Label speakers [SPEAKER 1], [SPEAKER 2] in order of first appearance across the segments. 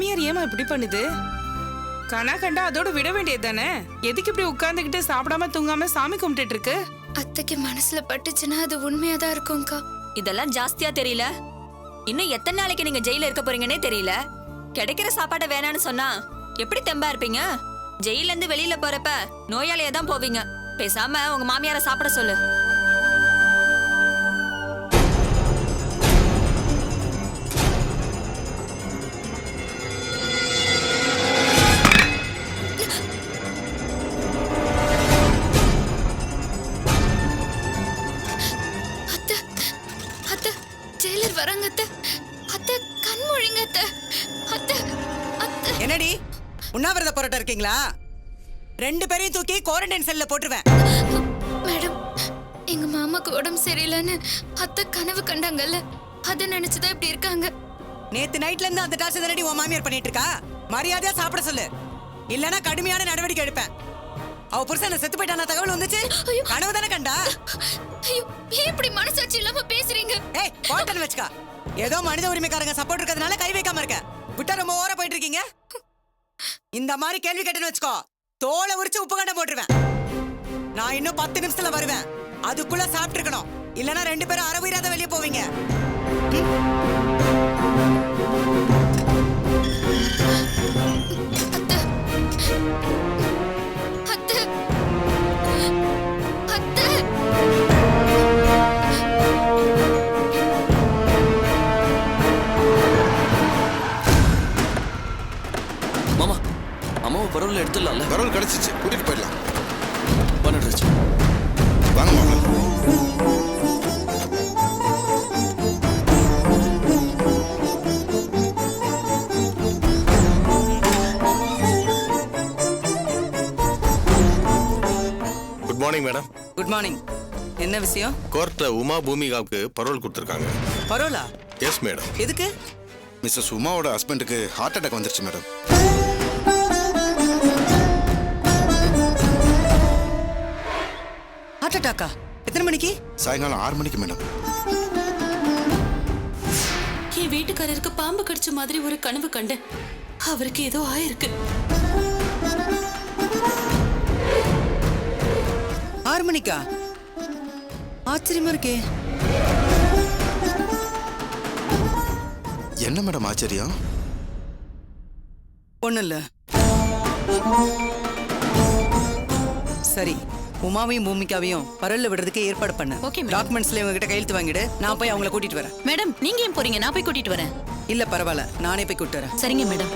[SPEAKER 1] மாமியார் ஏமா இப்படி பண்ணுது? கனா கண்டா அதோட விட வேண்டியது தானே. எதுக்கு இப்படி உட்கார்ந்துகிட்டு சாப்பிடாம தூங்காம சாமி கும்பிட்டு இருக்கு?
[SPEAKER 2] அத்தைக்கு மனசுல பட்டுச்சுன்னா அது உண்மையாதான் இருக்கும்க்கா.
[SPEAKER 3] இதெல்லாம் ஜாஸ்தியா தெரியல? இன்னும் எத்தனை நாளைக்கு நீங்க ஜெயில இருக்க போறீங்கன்னே தெரியல. கிடைக்கிற சாப்பாட்டை வேணான்னு சொன்னா எப்படி தெம்பா இருப்பீங்க? ஜெயில இருந்து வெளியில போறப்ப நோயாளியா தான் போவீங்க. பேசாம உங்க மாமியார சாப்பிட சொல்லு.
[SPEAKER 4] என்னடி உண்ணாவிரத போராட்டம் இருக்கீங்களா? 2 பேரையும் தூக்கி குவாரண்டைன் செல்ல போட்டுருவேன்.
[SPEAKER 2] மேடம், எங்க மாமாக்கு உடம்பு சரியில்லைன்னு அத்தை கனவு கண்டாங்கல்ல, அத நினைச்சுதான் இப்படி இருக்காங்க.
[SPEAKER 4] நேத்து நைட்ல இருந்து அந்த டார்ச்சர் தானடி உன் மாமியார் பண்ணிட்டு இருக்கா. மரியாதையா சாப்பிட சொல்லு, இல்லனா கடுமையான நடவடிக்கை எடுப்பேன். அவ புருஷன் செத்து போயிட்டான தகவல் வந்துச்சு. கனவு தானே கண்டா?
[SPEAKER 2] ஐயோ, ஏன் இப்படி மனசாட்சி இல்லாம பேசுறீங்க?
[SPEAKER 4] ஏய், போட்டன்னு வெச்சுக்கா. ஏதோ மனித உரிமைக்காரங்க சப்போர்ட் இருக்கிறதுனால கை வைக்காம இருக்க. விட்டா ரொம்ப ஓவரா போயிட்டு இருக்கீங்க. இந்த மாதிரி கேள்வி கேட்டேன்னு வச்சுக்கோ, தோலை உரிச்சு உப்பு கண்டம் போட்டுருவேன். நான் இன்னும் 10 நிமிஷத்துல வருவேன். அதுக்குள்ள சாப்பிட்டு இருக்கணும், இல்லனா 2 பேரும் அரை உயிராத வெளியே போவீங்க.
[SPEAKER 5] பரவல் எடுத்துடலாம்ல?
[SPEAKER 6] பரவல் கிடைச்சிச்சு, கூட்டிட்டு போயிடலாம்.
[SPEAKER 5] பண்ணிடுச்சு.
[SPEAKER 6] வாங்க மாமா. Good morning madam.
[SPEAKER 4] Good morning. என்ன விஷயம்?
[SPEAKER 6] கோர்ட்ல உமா பூமிகாவுக்கு பரோல் கொடுத்துருக்காங்க.
[SPEAKER 4] பரோலா?
[SPEAKER 6] Yes madam.
[SPEAKER 4] எதுக்கு?
[SPEAKER 6] மிஸ்ஸஸ் உமாவோட ஹஸ்பண்டுக்கு ஹார்ட் அட்டாக் வந்துருச்சு மேடம்.
[SPEAKER 4] ஹார்ட் அட்டாக்கா? எத்தனை மணிக்கு?
[SPEAKER 6] சாயங்காலம் 6 மணிக்கு மேடம்.
[SPEAKER 7] என் வீட்டுக்காரருக்கு பாம்பு கடிச்ச மாதிரி ஒரு கனவு கண்டேன். அவருக்கு ஏதோ ஆயிருக்கு.
[SPEAKER 4] 6 மணிக்கா? ஆச்சரியமா இருக்கே.
[SPEAKER 6] என்ன மேடம் ஆச்சரியம்?
[SPEAKER 4] ஒண்ணும் இல்ல. சரி, உமாவையும் பூமிகாவையும் பரல்ல விடுறதுக்கு ஏற்பாடு பண்ண. டாக்குமெண்ட்ஸ்ல இவங்க கையெழுத்து வாங்கிடு. நான் போய் அவங்கள கூட்டிட்டு வரேன்.
[SPEAKER 7] மேடம், நீங்க ஏன் போறீங்க? நான் போய் கூட்டிட்டு வரேன்.
[SPEAKER 4] இல்ல பரவாயில்ல, நானே போய் கூட்டிட்டு வரேன்.
[SPEAKER 7] சரிங்க மேடம்.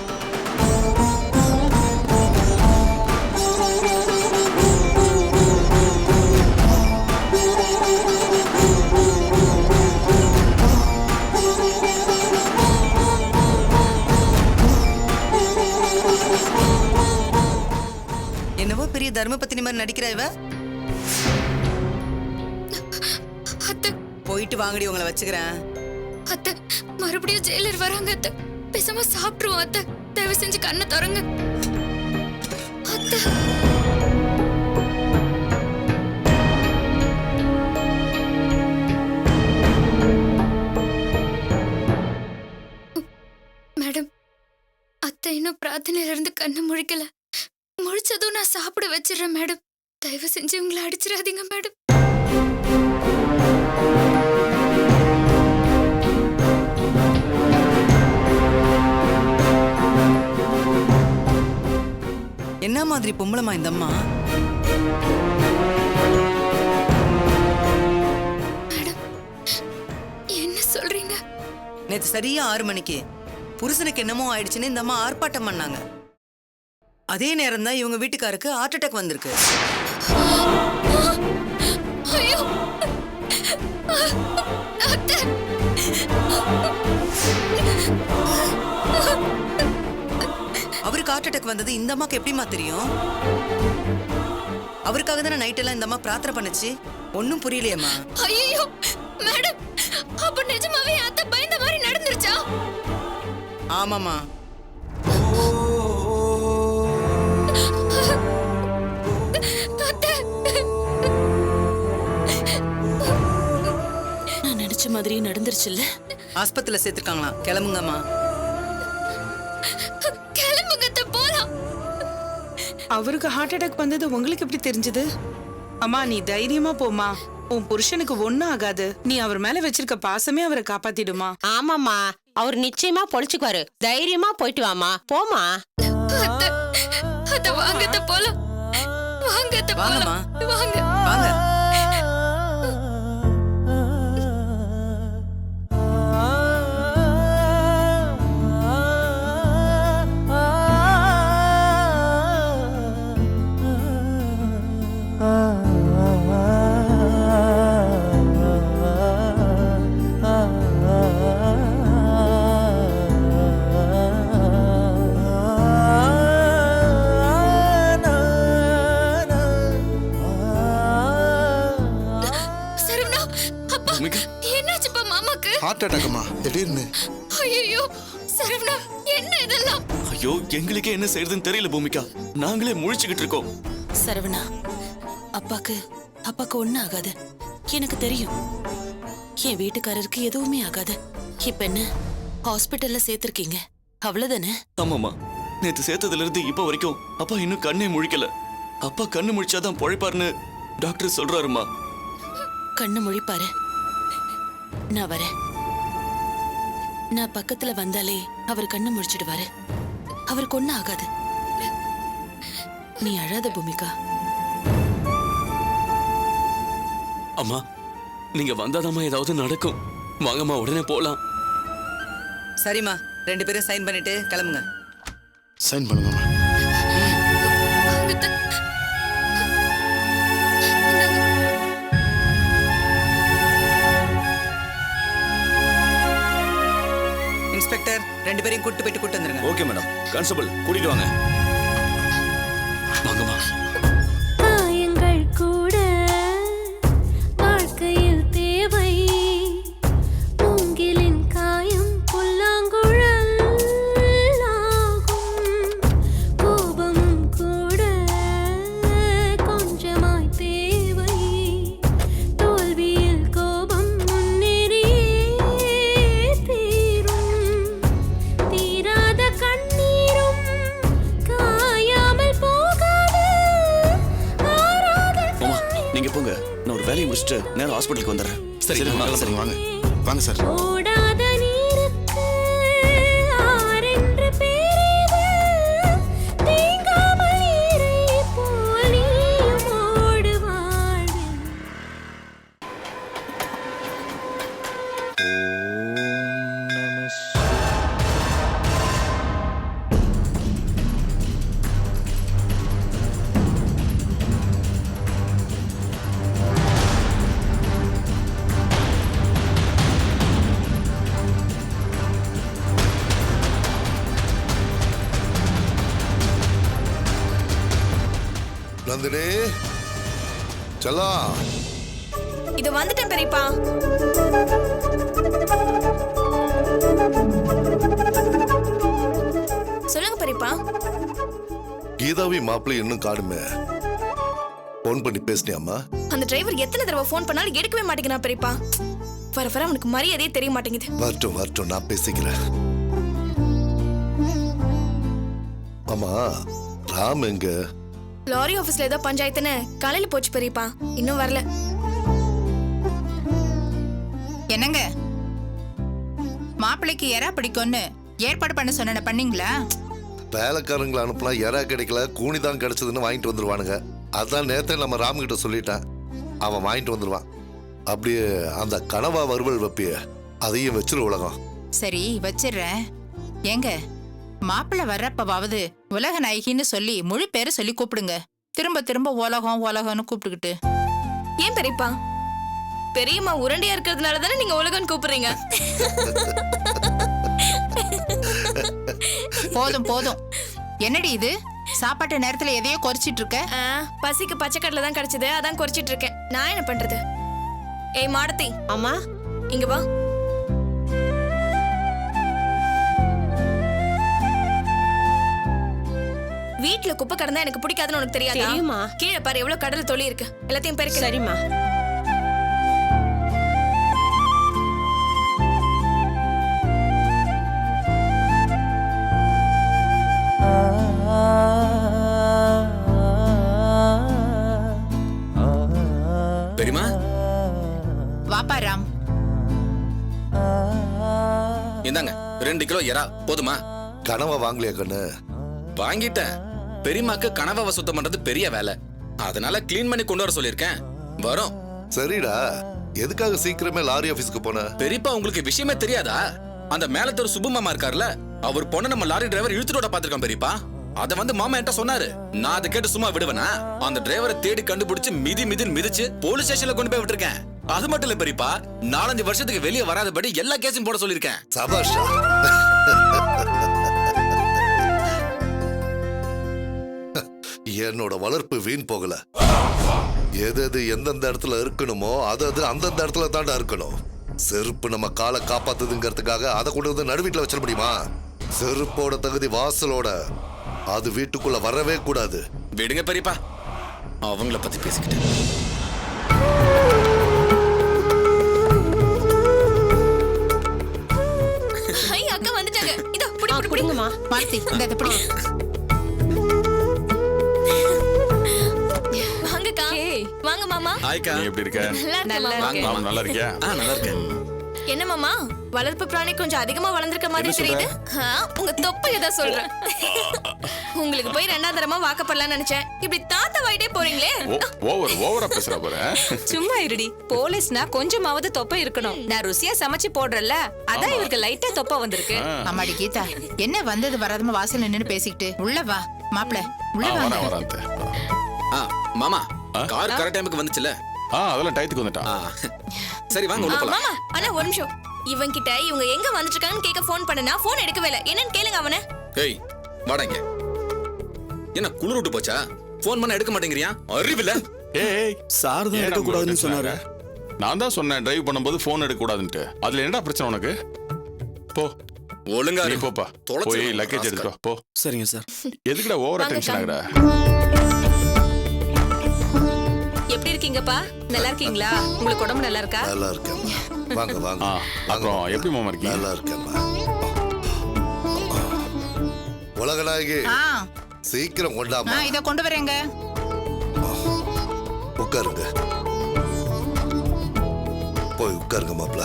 [SPEAKER 4] என்னவோ பெரிய தர்மபத்தினி மாதிரி நடிக்கிறா இவ. போயிட்டு வாங்கடி, உங்களை வச்சுக்கிறேன்.
[SPEAKER 2] அத்தை, மறுபடியும் ஜெயிலர் வராங்க அத்தை. பேசாம சாப்பிட்டுருவோம் அத்தை. தயவு செஞ்சு கண்ணை திறங்க அத்தை. மேடம், அத்தை இன்னும் பிரார்த்தனையில இருந்து கண்ணை முழிக்கல. முழிச்சதும் நான் சாப்பிட வச்சிடறேன் மேடம். தயவு செஞ்சு உங்களை அடிச்சிடாதீங்க மேடம்.
[SPEAKER 4] என்ன மாதிரி பொம்பளமா இந்த அம்மா?
[SPEAKER 2] மேடம், என்ன சொல்றீங்க?
[SPEAKER 4] நேத்து சரியா 6 மணிக்கு புருஷனுக்கு என்னமோ ஆயிடுச்சுன்னு இந்த அம்மா ஆர்ப்பாட்டம் பண்ணாங்க. அதே நேரம் தான் இவங்க வீட்டுக்காருக்கு ஹார்ட் அட்டாக் வந்திருக்கு.
[SPEAKER 2] ஐயோ, அத்தை.
[SPEAKER 4] அவருக்கு ஹார்ட் அட்டாக் வந்தது இந்த அம்மாக்கு எப்படிமா தெரியும்? அவருக்காக தானே நைட் எல்லாம் இந்த அம்மா பிரார்த்தனை பண்ணுச்சு. ஒன்னும் புரியலையம்மா.
[SPEAKER 2] ஐயோ மேடம், அப்ப நிஜமாவே அத்தை பயந்த மாதிரி நடந்துருச்சா?
[SPEAKER 4] ஆமாமா.
[SPEAKER 7] நான் நினைச்ச மாதிரியே நடந்துருச்சுல்ல?
[SPEAKER 4] ஆஸ்பத்திரியில சேர்த்திருக்காங்களாம். கிளம்புங்கம்மா.
[SPEAKER 1] அவருக்கு ஹார்ட் அட்டாக் வந்தது உங்களுக்கு எப்படி தெரிஞ்சது? அம்மா நீ தைரியமா போமா. உன் புருஷனுக்கு ஒண்ணும் ஆகாது. நீ அவர் மேல வச்சிருக்க பாசமே அவரை காப்பாத்திடுமா.
[SPEAKER 8] ஆமாம்மா, அவர் நிச்சயமா பொழைச்சுக்குவாரு. தைரியமா போயிட்டு வாமா, போமா.
[SPEAKER 2] அத்தை, அத்தை வாங்க அத்தை போலாம். வாங்க அத்தை போலாம்.
[SPEAKER 4] வாங்கம்மா.
[SPEAKER 2] வாங்க.
[SPEAKER 4] வாங்க.
[SPEAKER 2] சரவணா, அப்பா
[SPEAKER 5] பூமிகா.
[SPEAKER 2] என்னாச்சுப்பா மாமாக்கு?
[SPEAKER 6] ஹார்ட் அட்டாக்மா திடீர்னு.
[SPEAKER 2] ஐயோ சரவணா, என்ன இதெல்லாம்?
[SPEAKER 5] ஐயோ எங்களுக்கே என்ன செய்யறதுன்னு தெரியல பூமிகா. நாங்களே முழிச்சுக்கிட்டு இருக்கோம்.
[SPEAKER 7] சரவணா, அப்பாக்கு ஒண்ணும் ஆகாது. எனக்கு தெரியும். என் வீட்டுக்காரருக்கு எதுவுமே ஆகாது. இப்ப என்ன ஹாஸ்பிட்டல்ல சேர்த்திருக்கீங்க, அவ்வளவுதானே?
[SPEAKER 5] ஆமாமா, நேத்து சேர்த்ததுல இருந்து இப்ப வரைக்கும் அப்பா இன்னும் கண்ணே முழிக்கல. அப்பா கண்ணு முழிச்சாதான் பொழைப்பாருன்னு டாக்டர் சொல்றாருமா.
[SPEAKER 7] கண்ணு முழிப்பாரு. நான் வரேன். நான் பக்கத்துல வந்தாலே அவர் கண்ணு முழிச்சிடுவாரு. அவருக்கு ஒண்ணும் ஆகாது. நீ அழாத பூமிகா.
[SPEAKER 5] அம்மா, நீங்க வந்தாதாம்மா ஏதாவது நடக்கும். வாங்கம்மா, உடனே போலாம்.
[SPEAKER 4] சரிம்மா, 2 பேரும் சைன் பண்ணிட்டு கிளம்புங்க.
[SPEAKER 6] சைன் பண்ணுங்கம்மா.
[SPEAKER 2] வாங்க அத்தை.
[SPEAKER 4] இன்ஸ்பெக்டர் 2 பேரையும் கூட்டு வந்துருங்க.
[SPEAKER 5] Okay madam. கான்ஸ்டபிள் கூட்டிட்டு வாங்க. வாங்கம்மா.
[SPEAKER 9] காயங்கள் கூட வாழ்க்கையில் தேவை. மூங்கிலின் காயம் புல்லாங்குழல் ஆகும். கோபமும் கூட கொஞ்சமாய் தேவை. தோல்வியில் கோபம் முன்னேறியே தீரும். தீராத கண்ணீரும் காயாமல் போகாது. ஆறாத
[SPEAKER 5] அம்மா, நீங்க போங்க. நான் ஒரு வேலையை முடிச்சுட்டு நேரம் ஹாஸ்பிட்டலுக்கு வந்துடுறேன்.
[SPEAKER 6] சரி சரிங்க, வாங்க வாங்க சார்.
[SPEAKER 9] ஓடாத நீருக்கு ஆரென்று பேரேது. தேங்காமல் நீரை போல் நீயும் ஓடு வாழ்வில்.
[SPEAKER 10] நந்தினி செல்லா,
[SPEAKER 3] இது வந்துட்டேன் பெரியப்பா. சொல்லுங்க பெரியப்பா.
[SPEAKER 10] கீதாவி மாப்பிள்ளை இன்னும் காணுமே. போன் பண்ணி பேசினியாமா?
[SPEAKER 3] அந்த டிரைவர் எத்தனை தடவை ஃபோன் பண்ணாலும் எடுக்கவே மாட்டேங்கிறான் பெரியப்பா. வர வர அவனுக்கு மரியாதையே தெரிய மாட்டேங்குது.
[SPEAKER 10] வரட்டும் வரட்டும், நான் பேசிக்கிறேன். ஆமா, ராம் எங்க?
[SPEAKER 3] லாரி ஆபீஸ்ல ஏதோ பஞ்சாயத்துன்னு காலையில போச்சு பெரியப்பா. இன்னும் வரல.
[SPEAKER 11] என்னங்க, மாப்பிள்ளைக்கு எறா பிடிக்கும்னு ஏற்பாடு பண்ண சொன்ன பண்ணீங்களா?
[SPEAKER 10] வேலைக்காரங்களை அனுப்புனா எறா கிடைக்கல, கூனி தான் கிடைச்சதுன்னு வாங்கிட்டு வந்துருவானுங்க. அதான் நேத்தே நம்ம ராம் கிட்ட சொல்லிட்டேன், அவன் வாங்கிட்டு வந்துருவான். அப்படியே அந்த கனவா வறுவல் வைப்பிய அதையும் வச்சிரு உலகம்.
[SPEAKER 11] சரி வச்சிடுறேன். ஏங்க, மாப்பிள்ளை வர்றப்பவாவது உலக நாயகின்னு சொல்லி முழு பேரை சொல்லி கூப்பிடுங்க. திரும்ப திரும்ப உலகம் உலகம்னு கூப்பிட்டுக்கிட்டு.
[SPEAKER 3] ஏன் பெரியப்பா? பெரியம்மா உருண்டையா இருக்கிறதுனால தானே நீங்க உலகம்னு கூப்பிடுறீங்க.
[SPEAKER 11] போதும் போதும். என்னடி இது, சாப்பாட்டு நேரத்துல எதையோ குறைச்சிட்டு இருக்க?
[SPEAKER 3] பசிக்கு பச்சைக்கடலை தான் கிடைச்சது, அதான் குறைச்சிட்டு இருக்கேன். நான் என்ன பண்றது? ஏய் மாடத்தி,
[SPEAKER 8] அம்மா,
[SPEAKER 3] இங்க வா. வீட்ல குப்பை கடந்தா எனக்கு பிடிக்காதுன்னு உனக்கு தெரியாதா?
[SPEAKER 8] தெரியுமா?
[SPEAKER 3] கீழே பாரு எவ்வளவு கடல் தொழி இருக்கு. எல்லாத்தையும் பெருக்க.
[SPEAKER 8] சரிம்மா.
[SPEAKER 12] பெரியமா
[SPEAKER 11] வாப்பா ராம்.
[SPEAKER 12] இந்தாங்க 2 கிலோ எறா போதுமா?
[SPEAKER 10] கனவை வாங்கலையா கண்ணு?
[SPEAKER 12] வாங்கிட்டேன். பெரியமாக்கு கனவை சுத்தம் பண்றது பெரிய வேலை, அதனால க்ளீன் பண்ணி கொண்டு வர சொல்லியிருக்கேன். வரோம்.
[SPEAKER 10] சரிடா, எதுக்காக சீக்கிரமே லாரி ஆபீஸ்க்கு போன?
[SPEAKER 12] பெரியப்பா உங்களுக்கு விஷயமே தெரியாதா? அந்த மேலத்தூர் சுப்பு மாமா இருக்கார்ல, அவர் பொண்ணு நம்ம லாரி டிரைவர் இழுத்துட்டு பாத்துருக்கோம் பெரியப்பா. அத வந்து மாமா என்கிட்ட சொன்னாரு. நான் அதை கேட்டு சும்மா விடுவேனா? அந்த டிரைவரை தேடி கண்டுபிடிச்சு மிதிச்சு போலீஸ் ஸ்டேஷன்ல கொண்டு போய் விட்டுருக்கேன். அது மட்டும் இல்ல பெரியப்பா, 4-5 வருஷத்துக்கு வெளியே வராதபடி எல்லா கேஸும் போட சொல்லியிருக்கேன்.
[SPEAKER 10] சபாஷா. என்னோட வளர்ப்பு வீண் போகல. எது எந்தெந்த இடத்துல இருக்கணுமோ அது அந்தந்த இடத்துல தாண்டா இருக்கணும். செருப்பு நம்ம காலை காப்பாத்துதுங்கிறதுக்காக அதை கொண்டு வந்து நடு வீட்டுல வச்சிட முடியுமா? செருப்போட தகுதி வாசலோட, அது வீட்டுக்குள்ள வரவே கூடாது.
[SPEAKER 12] விடுங்க பெரியப்பா, அவங்கள பத்தி பேசிக்கிட்டு.
[SPEAKER 2] அக்கா வந்துட்டாங்க. இதோ
[SPEAKER 8] புடிங்கம்மா.
[SPEAKER 11] மாலதி இந்த இதை பிடி.
[SPEAKER 2] வாங்கக்கா. வாங்க மாமா.
[SPEAKER 12] ஹாய்க்கா.
[SPEAKER 13] நீ எப்படி இருக்க?
[SPEAKER 2] நல்லா இருக்கேன் மாமா.
[SPEAKER 13] நல்லா இருக்கியா?
[SPEAKER 12] நல்லா இருக்கேன்.
[SPEAKER 2] என்ன மாமா, வளர்ப்பு பிராணி கொஞ்சம் அதிகமா வளர்ந்திருக்க மாதிரி தெரியுது. உங்க தொப்பைய தான் சொல்றேன். உங்களுக்கு போய் 2ஆம் தரமா வாக்கப்படலாம்னு நினைச்சேன். இப்படி தாத்தா வாயிட்டே போறீங்களே.
[SPEAKER 13] ஓவரா பேசுற போற.
[SPEAKER 3] சும்மா இருடி. போலீஸ்னா கொஞ்சமாவது தொப்பை இருக்கணும். நான் ருசியா சமைச்சு போடுறேன்ல, அதான் இவருக்கு லைட்டா தொப்பை வந்திருக்கு.
[SPEAKER 11] அம்மாடி கீதா, என்ன வந்தது வராதமா வாசல்ல நின்னு பேசிக்கிட்டு? உள்ள வா மாப்பிள, உள்ள வாங்க.
[SPEAKER 12] மாமா, கார் கரெக்ட் டைமுக்கு வந்துச்சுல?
[SPEAKER 13] அதெல்லாம் டயத்துக்கு வந்துட்டான்.
[SPEAKER 12] சரி வாங்க உள்ள போலாம்.
[SPEAKER 2] மாமா, அண்ணா ஒரு நிமிஷம். இவன் கிட்ட இவங்க எங்க வந்துட்டு இருக்காங்கன்னு கேட்க ஃபோன் பண்ணனா ஃபோன் எடுக்கவே இல்ல. என்னன்னு கேளுங்க அவனை.
[SPEAKER 12] ஏய் வாடங்க. என்ன குளிர் விட்டு போச்சா? ஃபோன் பண்ண எடுக்க மாட்டேங்கறியா? அறிவில்ல.
[SPEAKER 5] ஏய் சார் தான் எடுக்க கூடாதுன்னு சொன்னாரு.
[SPEAKER 13] நான் தான் சொன்னேன் டிரைவ் பண்ணும்போது ஃபோன் எடுக்க கூடாதுன்னு. அதுல என்னடா பிரச்சனை உனக்கு? போ
[SPEAKER 12] ஒழுங்கா
[SPEAKER 13] நீ போப்பா. போய் லக்கேஜ் எடுத்துட்டு வா. போ.
[SPEAKER 5] சரிங்க சார்.
[SPEAKER 13] எதுக்குடா ஓவரா டென்ஷன் ஆகுற?
[SPEAKER 3] எப்படி இருக்கீங்கப்பா? நல்லா இருக்கீங்களா? உங்களுக்கு உடம்பு நல்லா இருக்கா?
[SPEAKER 10] நல்லா இருக்கேன். வாங்க வாங்க.
[SPEAKER 13] அப்புறம் எப்படி மாமா இருக்கீங்க?
[SPEAKER 10] நல்லா இருக்கேம்மா. உலகநாயகி, சீக்கிரம் கொண்டாமா.
[SPEAKER 11] இத கொண்டு வரேங்க.
[SPEAKER 10] உட்காருங்க. போய் உட்காருங்க மாப்ள.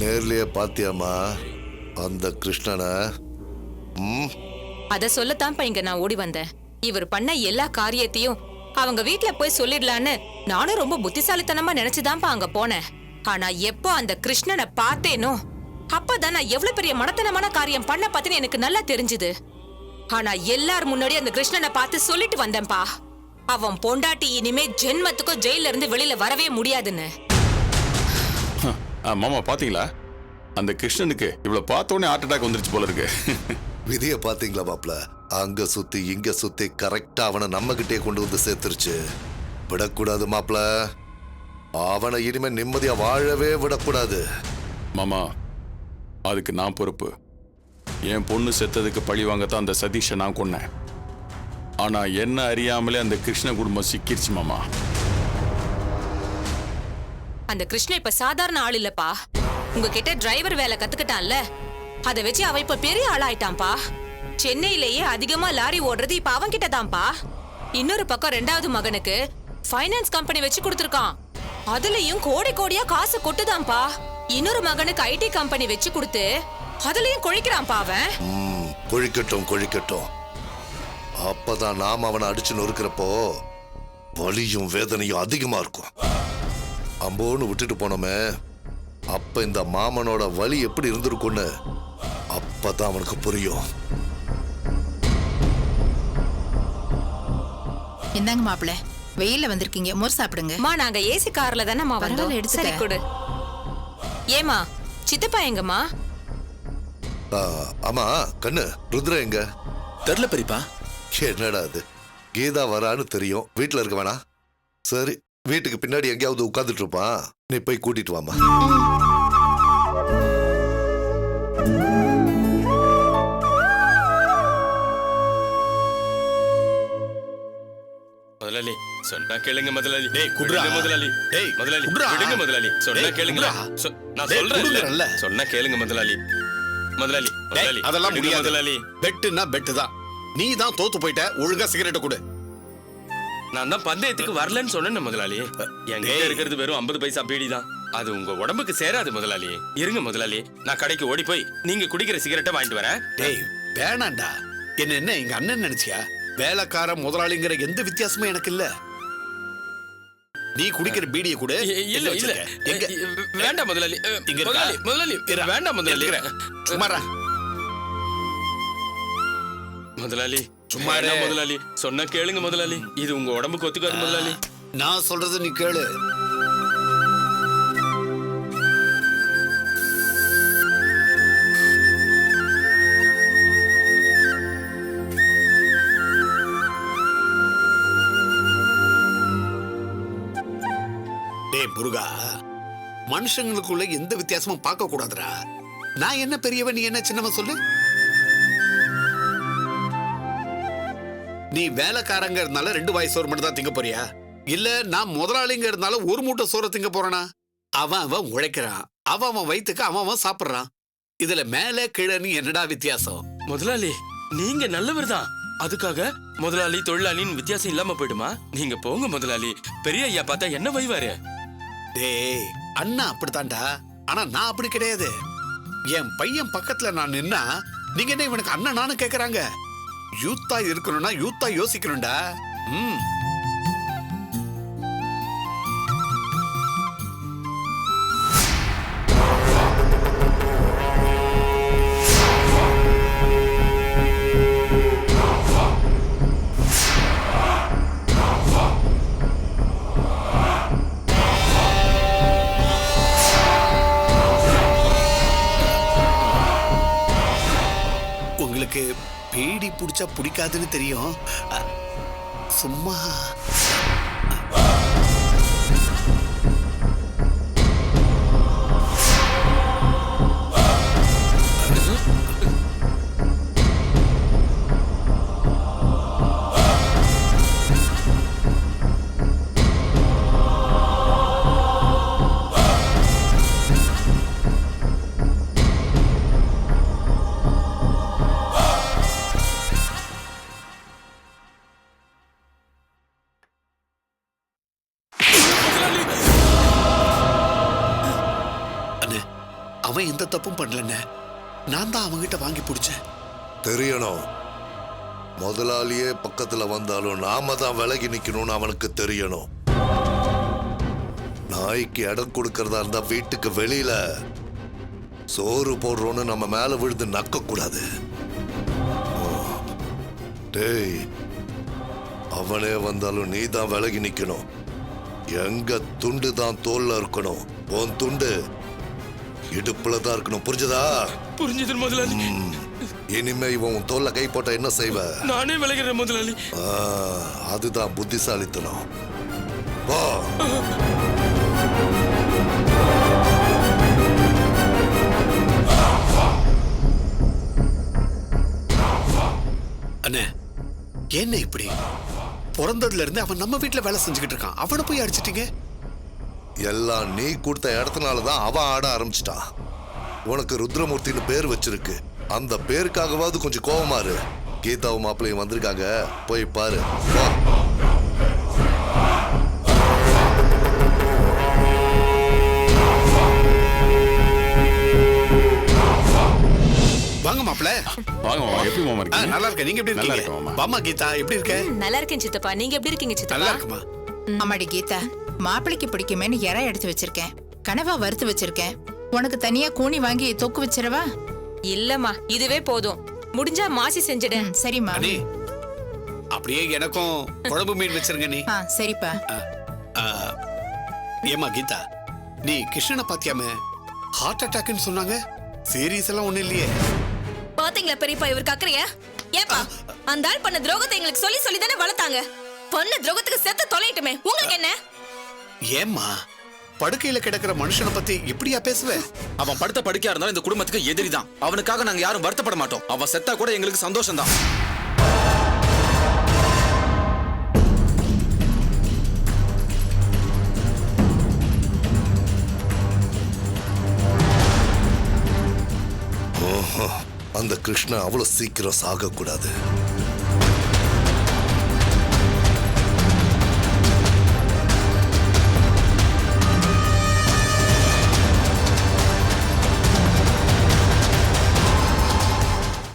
[SPEAKER 10] நேர்லயே பாத்தியாமா அந்த கிருஷ்ணனை?
[SPEAKER 3] அத சொல்லத்தான்ப்பா இங்க நான் ஓடி வந்தேன். இவர் பண்ண எல்லா காரியத்தையும் அவங்க வீட்ல போய் சொல்லிடலான்னு நானும் ரொம்ப புத்திசாலித்தனமா நினைச்சுதான்ப்பா அங்க போனேன். ஆனா எப்போ அந்த கிருஷ்ணனை பார்த்தேனோ அப்பதான் நான் எவ்வளவு பெரிய மடத்தனமான காரியம் பண்ண பார்த்தேன்னு எனக்கு நல்லா தெரிஞ்சுது. ஆனா எல்லார் முன்னாடி அந்த கிருஷ்ணனை பார்த்து சொல்லிட்டு வந்தேன்ப்பா, அவன் பொண்டாட்டி இனிமே ஜென்மத்துக்கும் ஜெயில இருந்து வெளியில வரவே முடியாதுன்னு.
[SPEAKER 13] மாமா பாத்தீங்களா, அந்த கிருஷ்ணனுக்கு இவ்வளவு பார்த்தோன்னே ஹார்ட் அட்டாக் வந்துருச்சு போல இருக்கு.
[SPEAKER 10] விதிய பாத்தீங்களா மாப்ள? அங்க சுத்தி இங்க சுத்தி கரெக்டா அவனை நம்ம கிட்டே கொண்டு வந்து சேர்த்துருச்சு. விடக்கூடாது மாப்ள, அவனை இனிமே நிம்மதியா வாழவே விடக்கூடாது.
[SPEAKER 13] மாமா அதுக்கு நான் பொறுப்பு. என் பொண்ணு செத்ததுக்கு பழி வாங்கத்தான் அந்த சதீஷை நான் கொன்னேன். ஆனா என்ன அறியாமலே அந்த கிருஷ்ண குடும்பம் சிக்கிருச்சு மாமா.
[SPEAKER 3] அந்த கிருஷ்ணன் இப்ப சாதாரண ஆள் இல்லப்பா. உங்ககிட்ட டிரைவர் வேலை கத்துக்கிட்டான்ல, அதை வச்சு அவன் இப்ப பெரிய ஆளாயிட்டான்பா. சென்னையிலேயே அதிகமா லாரி ஓடுறது இப்ப அவன் கிட்ட தான்ப்பா. இன்னொரு பக்கம் 2வது மகனுக்கு ஃபைனான்ஸ் கம்பெனி வச்சு கொடுத்துருக்கான். அதுலயும் கோடி கோடியா காசு கொட்டுதான்ப்பா. இன்னொரு மகனுக்கு ஐடி கம்பெனி வச்சு கொடுத்து அதுலயும் கொழிக்கிறான்ப்பா அவன்.
[SPEAKER 10] கொழிக்கட்டும் கொழிக்கட்டும். அப்பதான் நாம அவனை அடிச்சு நொறுக்கிறப்போ வலியும் வேதனையும் அதிகமா இருக்கும். அம்போன்னு விட்டுட்டு போனோமே, அப்ப இந்த மாமனோட வலி எப்படி இருந்திருக்கும்னு அப்பதான் அவனுக்கு புரியும்.
[SPEAKER 11] இந்தாங்க மாப்பிள, வெயில்ல வந்திருக்கீங்க, மோர் சாப்பிடுங்க.
[SPEAKER 3] நாங்க ஏசி கார்ல தானே வந்தோம். சரி கொடு. ஏமா சித்தப்பா எங்கம்மா?
[SPEAKER 10] ஆமா கண்ணு, ருத்ரா எங்க?
[SPEAKER 12] தெரியல பெரியப்பா.
[SPEAKER 10] என்னடா அது, கீதா வரான்னு தெரியும், வீட்டுல இருக்க வேணா? சரி, வீட்டுக்கு பின்னாடி எங்கேயாவது உட்கார்ந்துட்டு இருப்பான், நீ போய் கூட்டிட்டு வாமா.
[SPEAKER 14] முதலாளி சொன்னா கேளுங்க முதலாளி. டேய் குடுறா முதலாளி. டேய் முதலாளி விடுங்க முதலாளி. சொன்னா கேளுங்க. நான் சொல்றேன் சொன்னா கேளுங்க முதலாளி. முதலாளி முதலாளி
[SPEAKER 15] அதெல்லாம்
[SPEAKER 14] விடுங்க
[SPEAKER 15] முடியாது
[SPEAKER 14] முதலாளி.
[SPEAKER 15] பெட்டுன்னா பெட்டு தான். நீ தான் தோத்து போயிட்ட. ஒழுங்கா சிகரெட் கொடு.
[SPEAKER 14] நான் தான் பந்தயத்துக்கு வரலன்னு சொன்னேன் முதலாளி. என்கிட்ட இருக்கிறது வெறும் 50 பைசா பீடி தான். அது உங்க உடம்புக்கு சேராது முதலாளி. இருங்க முதலாளி, நான் கடைக்கு ஓடி போய் நீங்க குடிக்கிற சிகரெட்டை வாங்கிட்டு வரேன்.
[SPEAKER 15] டேய் வேணாண்டா. என்ன எங்க அண்ணன் நினைச்சியா? வேலைக்கார முதலாளிங்கிற எந்த வித்தியாசமும் எனக்கு இல்ல. நீ குடிக்கிற பீடியை கூட
[SPEAKER 14] இல்ல இல்ல வேண்டாம் முதலாளி.
[SPEAKER 15] இங்க
[SPEAKER 14] முதலாளி முதலாளி வேண்டாம் முதலாளி.
[SPEAKER 15] சும்மாரா
[SPEAKER 14] முதலாளி
[SPEAKER 15] சும்மா
[SPEAKER 14] சும்மா முதலாளி, சொன்னா கேளுங்க முதலாளி. இது உங்க உடம்புக்கு ஒத்துக்காது முதலாளி.
[SPEAKER 15] நான் சொல்றது நீ கேளு. டேய் முருகா, மனுஷங்களுக்குள்ள எந்த வித்தியாசமும் பார்க்க கூடாதுடா. நான் என்ன பெரியவன், நீ என்ன சின்னவன் சொல்லு. நீ வேலைக்காரங்க இருந்தால 2 வாய் சோறு மட்டும் தான் திங்க போறியா? இல்ல நான் முதலாளிங்க இருந்தாலும் 1 மூட்டை சோறு திங்க போறானா? அவன் உழைக்கிறான். அவன் வயிற்றுக்கு அவன் சாப்பிடுறான். இதுல மேல கீழே நீ என்னடா வித்தியாசம்?
[SPEAKER 14] முதலாளி நீங்க நல்லவர் தான். அதுக்காக முதலாளி தொழிலாளின்னு வித்தியாசம் இல்லாம போயிடுமா? நீங்க போங்க முதலாளி. பெரிய ஐயா பார்த்தா என்ன வைவாரு?
[SPEAKER 15] டேய் அண்ணா அப்படித்தான்டா. ஆனா நான் அப்படி கிடையாது. என் பையன் பக்கத்துல நான் நின்னா நீங்க என்ன இவனுக்கு அண்ணனானு கேக்குறாங்க. யூத்தா இருக்கணும்னா யூத்தா யோசிக்கணும்டா. உங்களுக்கு பீடி பிடிச்சா பிடிக்காதுன்னு தெரியும். சும்மா அவன் எந்த தப்பும் பண்ணலன்னு நான் தான் அவங்கிட்ட வாங்கி பிடிச்சேன்.
[SPEAKER 10] தெரியணும். முதலாளியே பக்கத்துல வந்தாலும் நாம தான் விலகி நிக்கணும்னு அவனுக்கு தெரியணும். நாய்க்கு இடம் கொடுக்கறதா இருந்தா வீட்டுக்கு வெளியில சோறு போடுறோன்னு நம்ம மேல விழுந்து நக்க கூடாது. டேய், அவனே வந்தாலும் நீ தான் விலகி நிக்கணும். எங்க துண்டு தான் தோல்ல இருக்கணும். உன் துண்டு இடுப்புல தான் இருக்கணும். புரிஞ்சதா?
[SPEAKER 14] புரிஞ்சது முதலாளி.
[SPEAKER 10] இனிமே இவன் தோல்ல கை போட்டா என்ன செய்வ?
[SPEAKER 14] நானே விலகிறேன் முதலாளி.
[SPEAKER 10] அதுதான் புத்திசாலித்தனம். வா.
[SPEAKER 15] அண்ணே என்ன இப்படி? பிறந்ததுல இருந்து அவன் நம்ம வீட்டுல வேலை செஞ்சுக்கிட்டு இருக்கான். அவனை போய் அடிச்சிட்டீங்க.
[SPEAKER 10] எல்லாம் நீ கொடுத்த இடத்துனாலதான் அவன் ஆட ஆரம்பிச்சிட்டான். உனக்கு ருத்ரமூர்த்தின்னு பேர் வச்சிருக்கு. அந்த பேருக்காகவாவது கொஞ்சம் கோவமா இரு. கீதாவும் மாப்பிள்ளையும் வந்திருக்காங்க, போய் பாரு.
[SPEAKER 15] வாங்க மாப்பிள்ள.
[SPEAKER 13] வாங்க மாமா. எப்படி மாமா இருக்கீங்க?
[SPEAKER 15] நல்லா இருக்கேன். நீங்க எப்படி இருக்கீங்க? வாமா கீதா, எப்படி இருக்க?
[SPEAKER 3] நல்லா இருக்கேன் சித்தப்பா. நீங்க எப்படி இருக்கீங்க சித்தப்பா?
[SPEAKER 15] நல்லா இருக்குமா.
[SPEAKER 11] அம்மாடி கீதா, மாப்பிளைக்கு பிடிக்குமேன்னு இறை எடுத்து வச்சிருக்கேன். கனவா வறுத்து வச்சிருக்கேன். உனக்கு தனியா கூனி வாங்கி தொக்கு வச்சிரவா?
[SPEAKER 3] இல்லம்மா, இதுவே போதும். முடிஞ்சா மாசி செஞ்சிடேன்.
[SPEAKER 11] சரிம்மா.
[SPEAKER 15] அப்படியே எனக்கும் குழம்பு மீன் வச்சிருங்க நீ.
[SPEAKER 11] சரிப்பா.
[SPEAKER 15] ஏமா கீதா, நீ கிருஷ்ணனை பாத்தியாமே? ஹார்ட் அட்டாக்னு சொன்னாங்க. சீரியஸ் எல்லாம் ஒண்ணு இல்லையே.
[SPEAKER 2] பாத்தீங்களா பெரியப்பா இவர் கக்கறிய? ஏப்பா அந்த ஆள் பண்ண துரோகத்தை எங்களுக்கு சொல்லி சொல்லி தானே வளர்த்தாங்க. பண்ண துரோகத்துக்கு செத்து தொலையட்டுமே, உங்களுக்கு என்ன?
[SPEAKER 15] ஏம்மா படுக்கையில கிடக்கிற மனுஷனை பத்தி எப்படியா பேசுவேன்?
[SPEAKER 12] அவன் படுத்த படுக்கையா இருந்தாலும் இந்த குடும்பத்துக்கு எதிரி தான். அவனுக்காக நாங்க யாரும் வருத்தப்பட மாட்டோம். அவன் செத்தா கூட எங்களுக்கு சந்தோஷம் தான்.
[SPEAKER 10] அந்த கிருஷ்ணா அவ்வளவு சீக்கிரம் சாகக்கூடாது.